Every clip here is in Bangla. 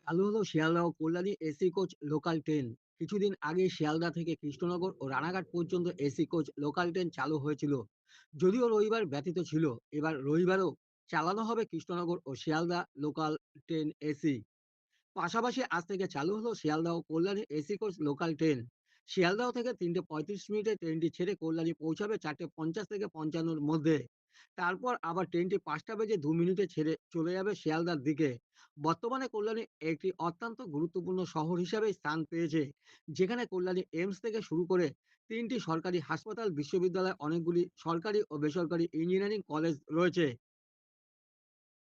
চালু হলো শিয়ালদহ ও Kalyani AC coach local train. কিছুদিন আগে শিয়ালদা থেকে কৃষ্ণনগর ও রানাঘাট পর্যন্ত এসি কোচ লোকাল ট্রেন চালু হয়েছিল। যদিও রবিবার ব্যতীত ছিল, এবার রবিবারও চালানো হবে কৃষ্ণনগর ও শিয়ালদা লোকাল ট্রেন এসি। পাশাপাশি আজ থেকে চালু হলো শিয়ালদহ ও Kalyani AC coach local train. Sealdah থেকে 3:35 ট্রেনটি ছেড়ে কল্যাণী পৌঁছাবে 4:50 থেকে 55-র মধ্যে। তারপর আবার ট্রেনটি 5টা বেজে 2 মিনিটে ছেড়ে চলে যাবে শিয়ালদার দিকে। বর্তমানে কল্যাণী একটি অত্যন্ত গুরুত্বপূর্ণ শহর হিসাবে স্থান পেয়েছে, যেখানে কল্যাণী এইমস থেকে শুরু করে 3টি সরকারি হাসপাতাল, বিশ্ববিদ্যালয়, অনেকগুলি সরকারি ও বেসরকারি ইঞ্জিনিয়ারিং কলেজ রয়েছে।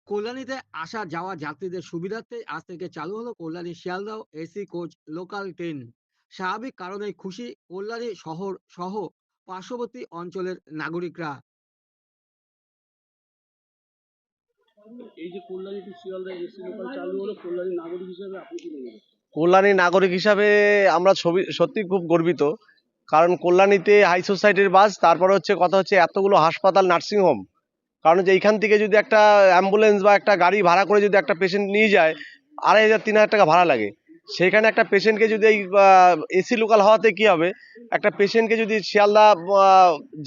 কল্যাণীতে আসা যাওয়া যাত্রীদের সুবিধার্থে আজ থেকে চালু হলো Kalyani Sealdah AC coach local train. স্বাভাবিক কারণেই খুশি কল্যাণী শহর সহ পার্শ্ববর্তী অঞ্চলের নাগরিকরা। এই যে Kalyani to Sealdah AC local চালু হলো, কল্যাণী নাগরিক হিসেবে আপনি কি মনে করেন? কল্যাণী নাগরিক হিসাবে আমরা সত্যি খুব গর্বিত। কারণ কল্যাণীতে হাই সোসাইটির বাস, তারপরে হচ্ছে কথা হচ্ছে এতগুলো হাসপাতাল, নার্সিংহোম। কারণ যে এইখান থেকে যদি একটা অ্যাম্বুলেন্স বা একটা গাড়ি ভাড়া করে যদি একটা পেশেন্ট নিয়ে যায়, 2,500-3,000 টাকা ভাড়া লাগে। সেখানে একটা পেশেন্টকে যদি এই এসি লোকাল হওয়াতে কি হবে, একটা পেশেন্টকে যদি শিয়ালদা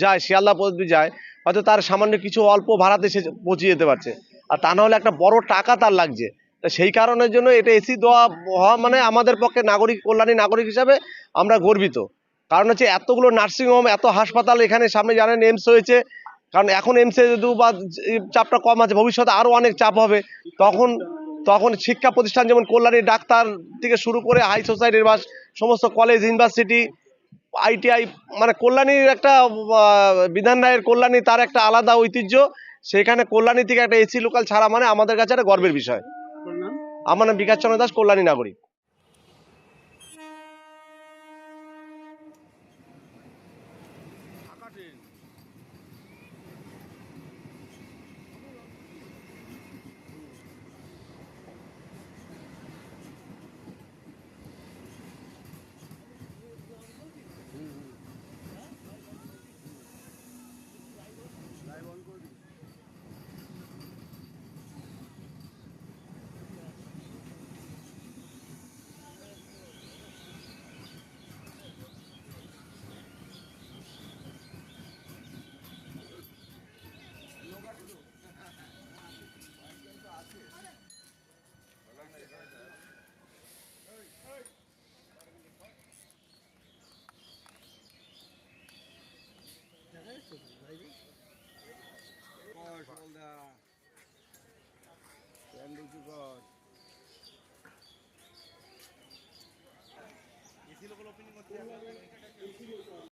যায়, শিয়ালদা পর্যন্ত যায়, হয়তো তার সামান্য কিছু অল্প ভাড়াতে সে পৌঁছে যেতে পারছে। আর তা না হলে একটা বড় টাকা তার লাগছে। তা সেই কারণের জন্য এটা এসি দেওয়া হওয়া মানে আমাদের পক্ষে নাগরিক, কল্যাণী নাগরিক হিসাবে আমরা গর্বিত। কারণ হচ্ছে এতগুলো নার্সিংহোম, এত হাসপাতাল, এখানে সামনে জানেন এইমস হয়েছে। কারণ এখন এমসে যদি বা চাপটা কম আছে, ভবিষ্যতে আরও অনেক চাপ হবে। তখন তখন শিক্ষা প্রতিষ্ঠান যেমন কল্যাণী, ডাক্তার থেকে শুরু করে হাই সোসাইটির বা সমস্ত কলেজ, ইউনিভার্সিটি, আইটিআই, মানে কল্যাণীর একটা বিধান রায়ের কল্যাণী, তার একটা আলাদা ঐতিহ্য। সেখানে কল্যাণী থেকে একটা এসি লোকাল ছাড়া মানে আমাদের কাছে একটা গর্বের বিষয়। আপনার নাম? আমার নাম বিকাশ চন্দ্র দাস, কল্যাণী নাগরিক। ফাঁকা ট্রেন। লাইভ অন করে দিন। এসি লোকাল ওপেনিং হচ্ছে।